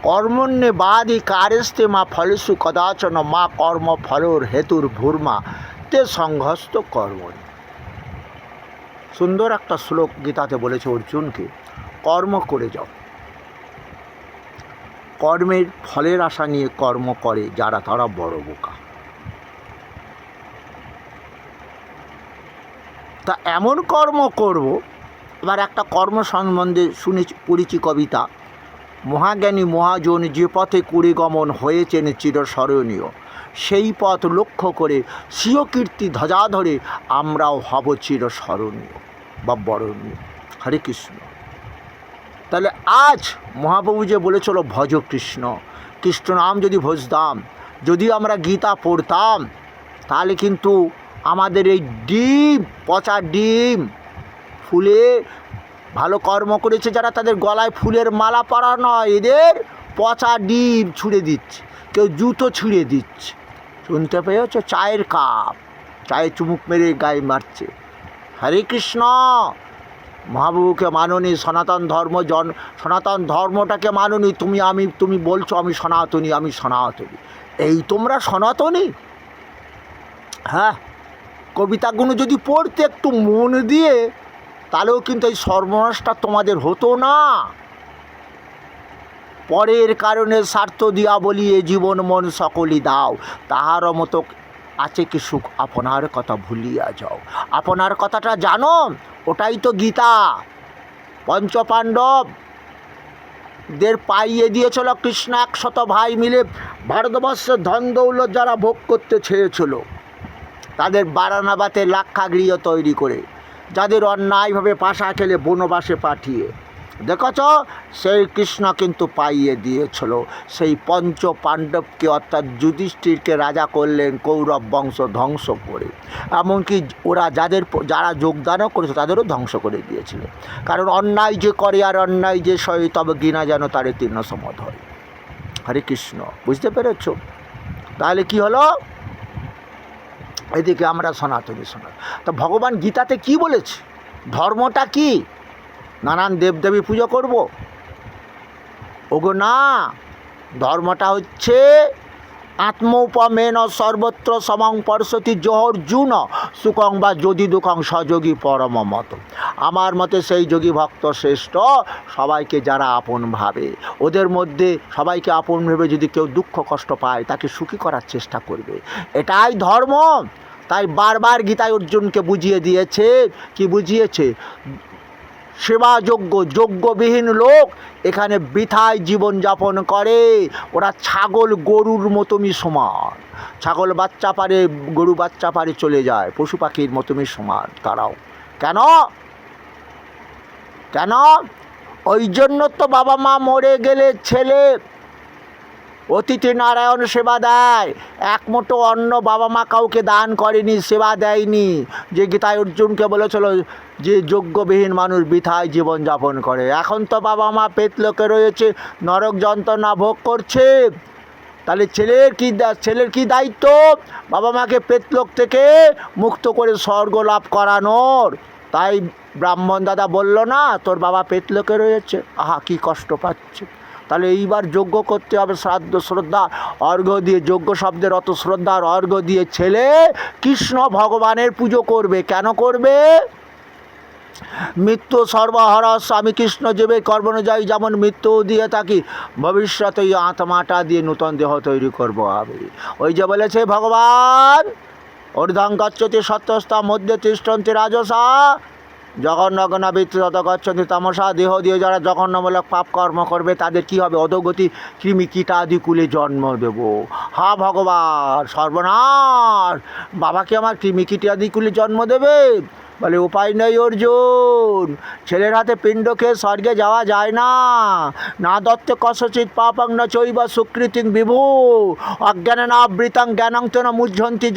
কর্মণ্যে বাদি কারেস্তে মা ফলসু কদাচন মা কর্ম ফলর হেতুর ভূর্মা তে সংঘস্ত কর্ম। সুন্দর একটা শ্লোক গীতাতে বলেছে অর্জুনকে, কর্ম করে যাও। কর্মের ফলের আশা নিয়ে কর্ম করে যারা, তারা বড় বোকা। তা এমন কর্ম করব। এবার একটা কর্ম সম্বন্ধে পড়েছি কবিতা, মহাজ্ঞানী মহাজন যে পথে কুড়ি গমন হয়েছেন চিরস্মরণীয়, সেই পথ লক্ষ্য করে স্বীয় কীর্তি ধ্বজা ধরে আমরাও হব চিরস্মরণীয় বা বরণীয়। হরে কৃষ্ণ। তাহলে আজ মহাপ্রভু যে বলেছিল ভজ কৃষ্ণ, কৃষ্ণ নাম যদি ভজতাম, যদি আমরা গীতা পড়তাম, তাহলে কিন্তু আমাদের এই ডিম, পচা ডিম, ফুলে ভালো কর্ম করেছে যারা, তাদের গলায় ফুলের মালা পরা নয়, এদের পচা ডিম ছুঁড়ে দিচ্ছে, কেউ জুতো ছিঁড়ে দিচ্ছে। শুনতে পেয়েছ? চায়ের কাপ, চায়ে চুমুক মেরে গায়ে মারছে। হরে কৃষ্ণ। মহাপ্রভুকে মাননি, সনাতন ধর্ম সনাতন ধর্মটাকে মাননি, তুমি বলছো আমি সনাতনী, আমি সনাতনী। এই তোমরা সনাতনী? হ্যাঁ, কবিতাগুলো যদি পড়তে একটু মন দিয়ে, তাহলেও কিন্তু এই সর্বনাশটা তোমাদের হতো না। পরের কারণে স্বার্থ দিয়া বলিয়ে জীবন মন সকলই দাও, তাহার মতো আছে কি সুখ আপনার কথা ভুলিয়া যাও। আপনার কথাটা জানো, ওটাই তো গীতা। পঞ্চপাণ্ডবদের পাইয়ে দিয়েছিল কৃষ্ণ, 100 ভাই মিলে ভারতবর্ষের ধন দৌলত যারা ভোগ করতে চেয়েছিল, তাদের বারানাবাতে লাক্ষাগৃহ তৈরি করে, যাদের অন্যায়ভাবে পাশা খেলে বনবাসে পাঠিয়ে, দেখছ সেই কৃষ্ণ কিন্তু পাইয়ে দিয়েছিল সেই পঞ্চ পাণ্ডবকে, অর্থাৎ যুধিষ্ঠিরকে রাজা করলেন কৌরব বংশ ধ্বংস করে। এমনকি ওরা যারা যোগদানও করেছে তাদেরও ধ্বংস করে দিয়েছিল। কারণ অন্যায় যে করে আর অন্যায় যে সয়, তবে ঘৃণা যেন তার তীর্ণ সমধ হয়। হরে কৃষ্ণ। বুঝতে পেরেছ? তাহলে কি হলো? এদিকে আমরা সনাতনী। তো ভগবান গীতাতে কি বলেছে? ধর্মটা কি? নানান দেবদেবী পুজো করব? ওগো না, ধর্মটা হচ্ছে আত্মোপমেন সর্বত্র সমং পরশতি জহর্জুন সুখং বা যদি দুঃখং সযোগী পরম মত। আমার মতে সেই যোগী ভক্ত শ্রেষ্ঠ, সবাইকে যারা আপন ভাবে, ওদের মধ্যে সবাইকে আপন ভেবে যদি কেউ দুঃখ কষ্ট পায়, তাকে সুখী করার চেষ্টা করবে, এটাই ধর্ম। তাই বারবার গীতায় অর্জুনকে বুঝিয়ে দিয়েছে। কি বুঝিয়েছে? সেবাযোগ্য, যোগ্যবিহীন লোক এখানে বৃথায় জীবনযাপন করে। ওরা ছাগল গরুর মতনই সমান। ছাগল বাচ্চা পারে, গরু বাচ্চা পারে, চলে যায়, পশু পাখির মতনই সমান তারাও। কেন? ওই জন্য তো বাবা মা মরে গেলে ছেলে অতিথি নারায়ণ সেবা দেয়। এক মুঠো অন্ন বাবা মা কাউকে দান করেনি, সেবা দেয়নি। যে গীতায় অর্জুনকে বলেছিল যে যোগ্যবিহীন মানুষ বৃথায় জীবনযাপন করে। এখন তো বাবা মা পেতলোকে রয়েছে, নরক যন্ত্রণা ভোগ করছে। তাহলে ছেলের কি দায়িত্ব? বাবা মাকে পেতলোক থেকে মুক্ত করে স্বর্গ লাভ করানোর। তাই ব্রাহ্মণ দাদা বলল না, তোর বাবা পেতলোকে রয়েছে, আহা কি কষ্ট পাচ্ছে। তাহলে এইবার যজ্ঞ করতে হবে, শ্রাদ্ধ শ্রদ্ধা অর্ঘ্য দিয়ে, যজ্ঞ শব্দের অত শ্রদ্ধার অর্ঘ্য দিয়ে ছেলে কৃষ্ণ ভগবানের পুজো করবে। কেন করবে? মৃত্যু সর্বহরস আমি কৃষ্ণ জীবে কর্মনুযায়ী যেমন মৃত্যু দিয়ে থাকি, ভবিষ্যতে এই আত্মাটা দিয়ে নূতন দেহ তৈরি করবো আমি। ওই যে বলেছে ভগবান, ঊর্ধ্বং গচ্ছতি সত্যস্থা মধ্যে তিষ্ঠন্তি রাজসা জঘন্যগণা বিত্তত গচ্ছন্তি তামসা। দেহ দিয়ে যারা জঘন্যমূলক পাপ কর্ম করবে তাদের কি হবে? অধোগতি কৃমি কীটাদি কুলে জন্ম দেব। হা ভগবান, সর্বনাশ! বাবাকে আমার কৃমি কীটাদি কুলে জন্ম দেবে? বলে উপায় নেই অর্জুন, ছেলের হাতে পিণ্ড খেয়ে স্বর্গে যাওয়া যায় না। না দত্তে কসচিৎ পাপং ন চৈব সুকৃতিং বিভু অজ্ঞানেন আবৃতং জ্ঞানং তেন মুহ্যন্তি